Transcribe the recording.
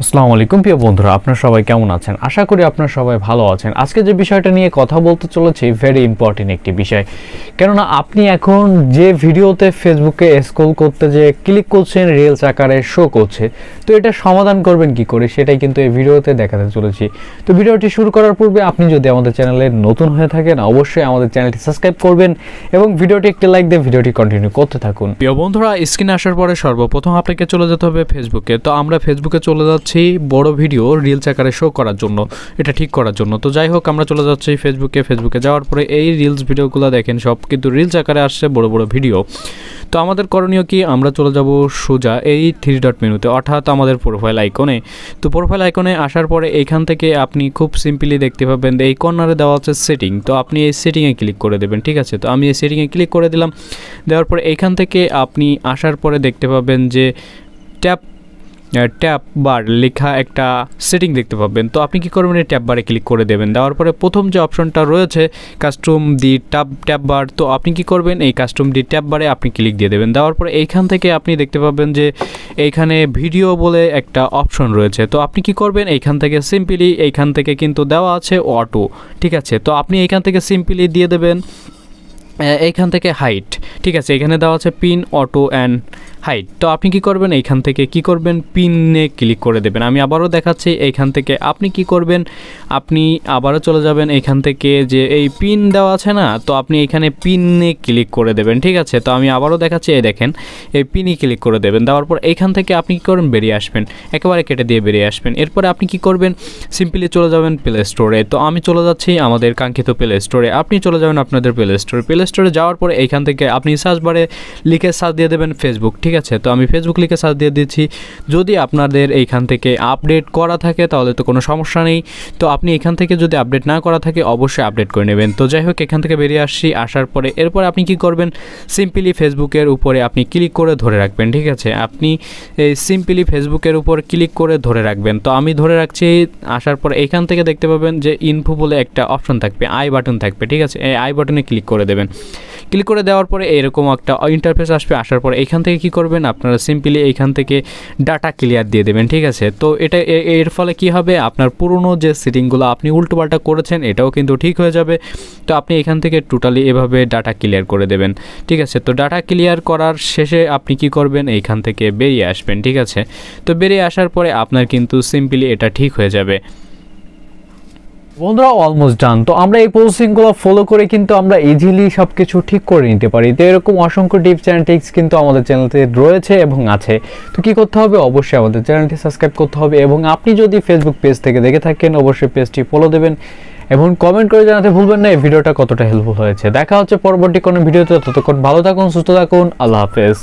আসসালামু আলাইকুম প্রিয় বন্ধুরা, আপনারা সবাই কেমন আছেন? আশা করি আপনারা সবাই ভালো আছেন। আজকে যে বিষয়টা নিয়ে কথা বলতে চলেছি ভেরি ইম্পর্টেন্ট একটি বিষয়, কেননা আপনি এখন যে ভিডিওতে ফেসবুকে স্ক্রল করতে যে ক্লিক করছেন রিলস আকারে শো করছে, তো এটা সমাধান করবেন কি করে সেটাই কিন্তু এই ভিডিওতে দেখাতে চলেছি। তো ভিডিওটি শুরু করার পূর্বে আপনি যদি আমাদের চ্যানেলে নতুন হয়ে থাকেন অবশ্যই আমাদের চ্যানেলটি সাবস্ক্রাইব করবেন এবং ভিডিওটি একটি লাইক দিয়ে ভিডিওটি কন্টিনিউ করতে থাকুন। প্রিয় বন্ধুরা, স্ক্রিনে আসার পরে সর্বপ্রথম আপনাকে চলে যেতে হবে ফেসবুকে। তো আমরা ফেসবুকে চলে যাচ্ছি বড় ভিডিও রিলস আকারে শো করার জন্য, এটা ঠিক করার জন্য। তো যাই হোক, আমরা চলে যাচ্ছি ফেসবুকে যাওয়ার পরে এই রিলস ভিডিওগুলো দেখেন সব কিন্তু রিলস আকারে আসছে বড় বড় ভিডিও। তো আমাদের করণীয় কি, আমরা চলে যাব সোজা এই 3 ডট মেনুতে, অর্থাৎ আমাদের প্রোফাইল আইকনে। তো প্রোফাইল আইকনে আসার পরে এইখান থেকে আপনি খুব সিম্পলি দেখতে পাবেন এই কর্নারে দেওয়া আছে সেটিং। তো আপনি এই সেটিংয়ে ক্লিক করে দেবেন, ঠিক আছে। তো আমি এই সেটিংয়ে ক্লিক করে দিলাম। দেওয়ার পরে এইখান থেকে আপনি আসার পরে দেখতে পাবেন যে ট্যাব বার লেখা একটা সেটিং দেখতে পাবেন। তো আপনি কি করবেন, এই ট্যাব বারে ক্লিক করে দেবেন। দেওয়ার পরে প্রথম যে অপশনটা রয়েছে কাস্টম দি ট্যাব বার, তো আপনি কি করবেন, এই কাস্টম দি ট্যাব বারে আপনি ক্লিক দিয়ে দেবেন। দেওয়ার পরে এইখান থেকে আপনি দেখতে পাবেন যে এইখানে ভিডিও বলে একটা অপশন রয়েছে। তো আপনি কি করবেন, এইখান থেকে সিম্পলি এইখান থেকে কিন্তু দেওয়া আছে অটো, ঠিক আছে। তো আপনি এইখান থেকে সিম্পলি দিয়ে দেবেন এইখান থেকে হাইট, ঠিক আছে। এখানে দেওয়া আছে পিন অটো অ্যান্ড হাইট। তো আপনি কি করবেন, এইখান থেকে কি করবেন, পিনে ক্লিক করে দেবেন। আমি আবারও দেখাচ্ছি, এইখান থেকে আপনি কি করবেন, আপনি আবারও চলে যাবেন এইখান থেকে যে এই পিন দেওয়া আছে না, তো আপনি এখানে পিনে ক্লিক করে দেবেন, ঠিক আছে। তো আমি আবারও দেখাচ্ছি, এই দেখেন এই পিনে ক্লিক করে দেবেন। দেওয়ার পর এইখান থেকে আপনি কি করবেন, বেরিয়ে আসবেন, একেবারে কেটে দিয়ে বেরিয়ে আসবেন। এরপরে আপনি কি করবেন, সিম্পলি চলে যাবেন প্লে স্টোরে। তো আমি চলে যাচ্ছি আমাদের কাঙ্ক্ষিত প্লে স্টোরে, আপনি চলে যাবেন আপনাদের প্লে স্টোরে যাওয়ার পরে এইখান থেকে আপনি সার্চ বারে লিখে সার্চ দিয়ে দেবেন ফেসবুক, ঠিক আছে। তো আমি ফেসবুক লিখে সার্চ দিয়ে দিচ্ছি। যদি আপনাদের এইখান থেকে আপডেট করা থাকে তাহলে তো কোনো সমস্যা নেই। তো আপনি এখান থেকে যদি আপডেট না করা থাকে অবশ্যই আপডেট করে নেবেন। তো যাই হোক, এখান থেকে বেরিয়ে আসছি। আসার পরে এরপর আপনি কি করবেন, সিম্পলি ফেসবুকের উপরে আপনি ক্লিক করে ধরে রাখবেন, ঠিক আছে। আপনি এই সিম্পলি ফেসবুকের উপর ক্লিক করে ধরে রাখবেন। তো আমি ধরে রাখছি। আসার পরে এইখান থেকে দেখতে পাবেন যে ইনফো বলে একটা অপশন থাকবে, আই বাটন থাকবে, ঠিক আছে। এই আই বাটনে ক্লিক করে দেবেন। ক্লিক করে দেওয়ার পরে এরকম একটা ইন্টারফেস আসবে। আসার পরে এইখান থেকে কি করবেন, আপনারা সিম্পলি এইখান থেকে ডাটা ক্লিয়ার দিয়ে দেবেন, ঠিক আছে। তো এটা এর ফলে কি হবে, আপনার পুরনো যে সেটিংগুলো আপনি উল্টোপাল্টা করেছেন এটাও কিন্তু ঠিক হয়ে যাবে। তো আপনি এখান থেকে টোটালি এভাবে ডাটা ক্লিয়ার করে দেবেন, ঠিক আছে। তো ডাটা ক্লিয়ার করার শেষে আপনি কি করবেন, এইখান থেকে বেরিয়ে আসবেন, ঠিক আছে। তো বেরিয়ে আসার পরে আপনার কিন্তু সিম্পলি এটা ঠিক হয়ে যাবে। বন্ধুরা, অলমোস্ট ডান। তো আমরা এই প্রসেসিংগুলো ফলো করে কিন্তু আমরা ইজিলি সব কিছু ঠিক করে নিতে পারি। তো এরকম অসংখ্য টিপস অ্যান্ড ট্রিক্স কিন্তু আমাদের চ্যানেলতে রয়েছে এবং আছে। তো কী করতে হবে, অবশ্যই আমাদের চ্যানেলটি সাবস্ক্রাইব করতে হবে এবং আপনি যদি ফেসবুক পেজ থেকে দেখে থাকেন অবশ্যই পেজটি ফলো দেবেন এবং কমেন্ট করে জানাতে ভুলবেন না এই ভিডিওটা কতটা হেল্পফুল হয়েছে। দেখা হচ্ছে পরবর্তী কোনো ভিডিওতে। ততক্ষণ ভালো থাকুন, সুস্থ থাকুন, আল্লাহ হাফেজ।